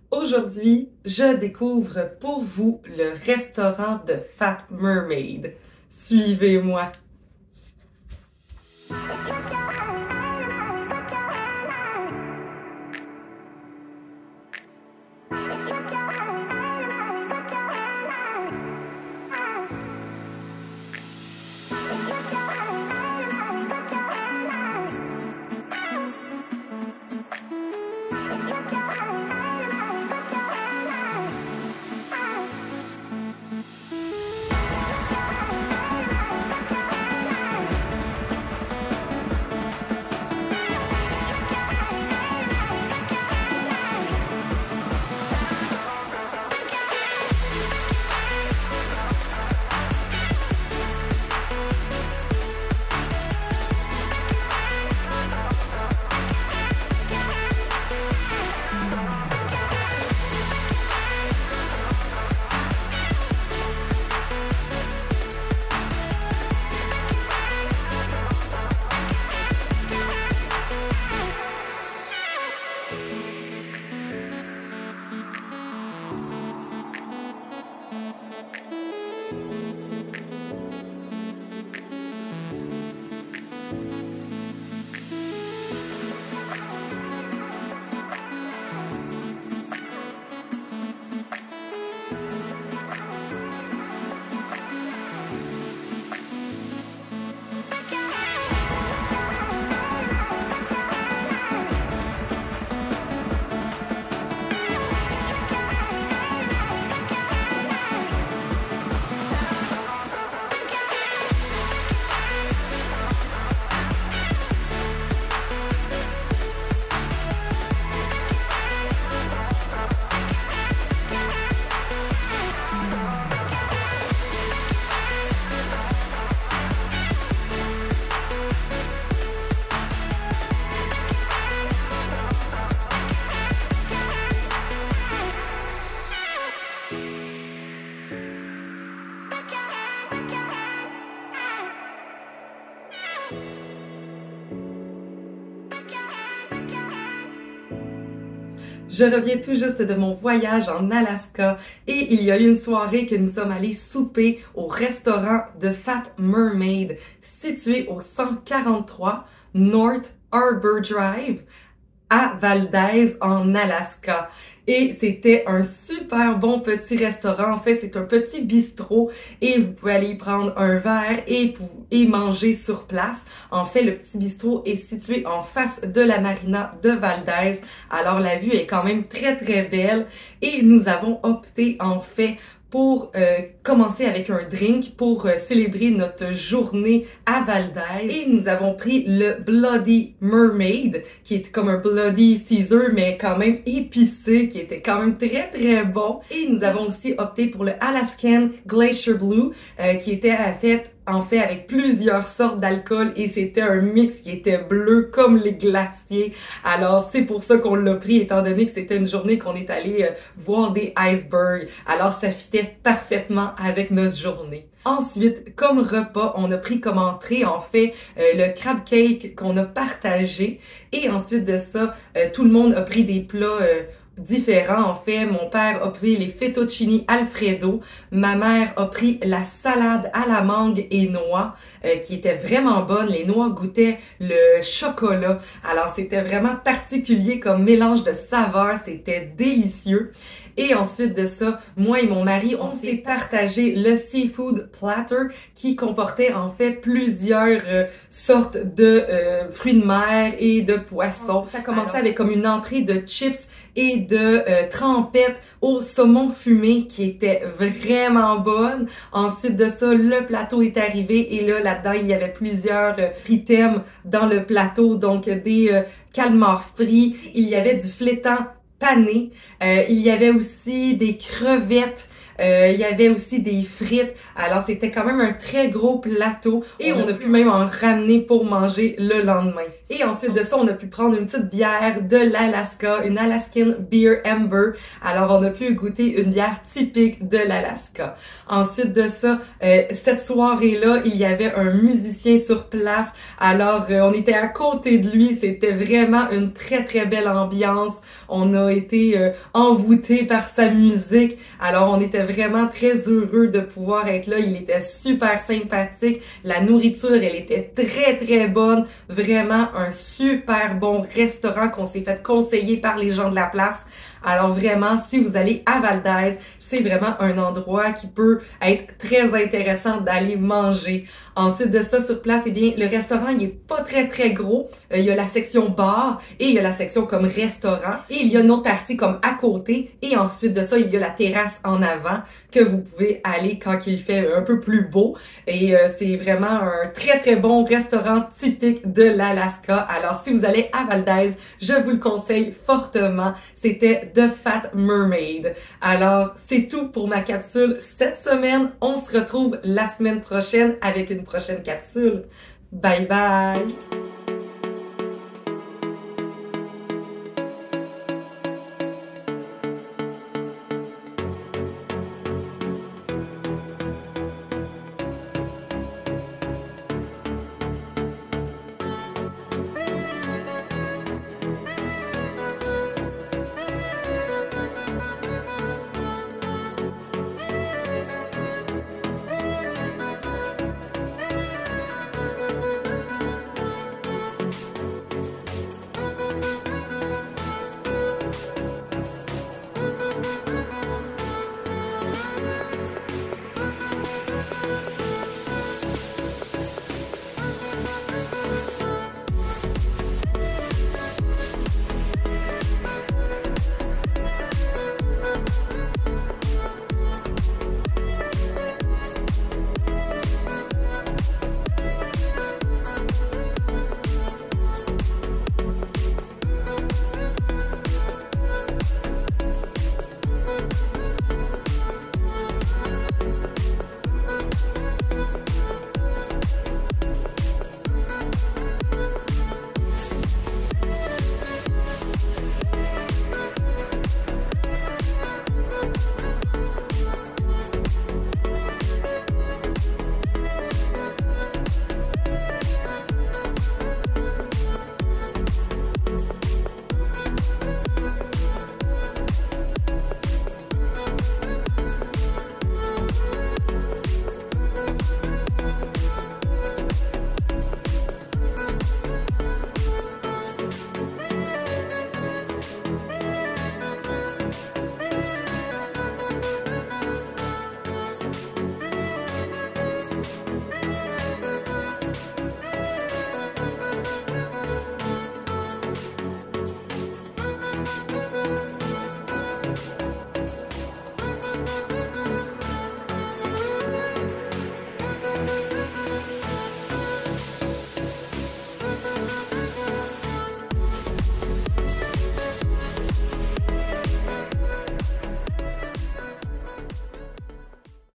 Aujourd'hui, je découvre pour vous le restaurant de Fat Mermaid. Suivez-moi. Je reviens tout juste de mon voyage en Alaska et il y a eu une soirée que nous sommes allés souper au restaurant de Fat Mermaid situé au 143 North Harbor Drive à Valdez en Alaska. Et c'était un super bon petit restaurant. En fait, c'est un petit bistrot et vous pouvez aller y prendre un verre et manger sur place. En fait, le petit bistrot est situé en face de la marina de Valdez. Alors, la vue est quand même très, très belle et nous avons opté, en fait, pour commencer avec un drink pour célébrer notre journée à Valdez. Et nous avons pris le Bloody Mermaid, qui est comme un Bloody Caesar, mais quand même épicé, qui était quand même très très bon. Et nous avons aussi opté pour le Alaskan Glacier Blue, qui était en fait avec plusieurs sortes d'alcool et c'était un mix qui était bleu comme les glaciers. Alors c'est pour ça qu'on l'a pris étant donné que c'était une journée qu'on est allé voir des icebergs. Alors ça fitait parfaitement avec notre journée. Ensuite, comme repas, on a pris comme entrée en fait le crab cake qu'on a partagé et ensuite de ça, tout le monde a pris des plats différents. En fait, mon père a pris les fettuccini alfredo, ma mère a pris la salade à la mangue et noix, qui était vraiment bonne. Les noix goûtaient le chocolat. Alors, c'était vraiment particulier comme mélange de saveurs. C'était délicieux. Et ensuite de ça, moi et mon mari, on s'est partagé le seafood platter qui comportait en fait plusieurs sortes de fruits de mer et de poissons. Ça commençait avec comme une entrée de chips et de trempettes au saumon fumé qui était vraiment bonne. Ensuite de ça, le plateau est arrivé et là-dedans, il y avait plusieurs items dans le plateau, donc des calmars frits, il y avait du flétan pané, il y avait aussi des crevettes Il y avait aussi des frites. Alors, c'était quand même un très gros plateau et on a pu même en ramener pour manger le lendemain. Et ensuite de ça, on a pu prendre une petite bière de l'Alaska, une Alaskan Beer Amber. Alors, on a pu goûter une bière typique de l'Alaska. Ensuite de ça, cette soirée-là, il y avait un musicien sur place. Alors, on était à côté de lui. C'était vraiment une très, très belle ambiance. On a été envoûtés par sa musique. Alors, on était vraiment très heureux de pouvoir être là. Il était super sympathique. La nourriture, elle était très, très bonne. Vraiment un super bon restaurant qu'on s'est fait conseiller par les gens de la place. Alors vraiment, si vous allez à Val d'Èze, c'est vraiment un endroit qui peut être très intéressant d'aller manger. Ensuite de ça, sur place, eh bien, le restaurant, il est pas très, très gros. Il y a la section bar et il y a la section comme restaurant. Et il y a une autre partie comme à côté. Et ensuite de ça, il y a la terrasse en avant que vous pouvez aller quand il fait un peu plus beau. Et c'est vraiment un très, très bon restaurant typique de l'Alaska. Alors, si vous allez à Val d'Èze, je vous le conseille fortement. C'était The Fat Mermaid. Alors, c'est tout pour ma capsule cette semaine. On se retrouve la semaine prochaine avec une prochaine capsule. Bye bye!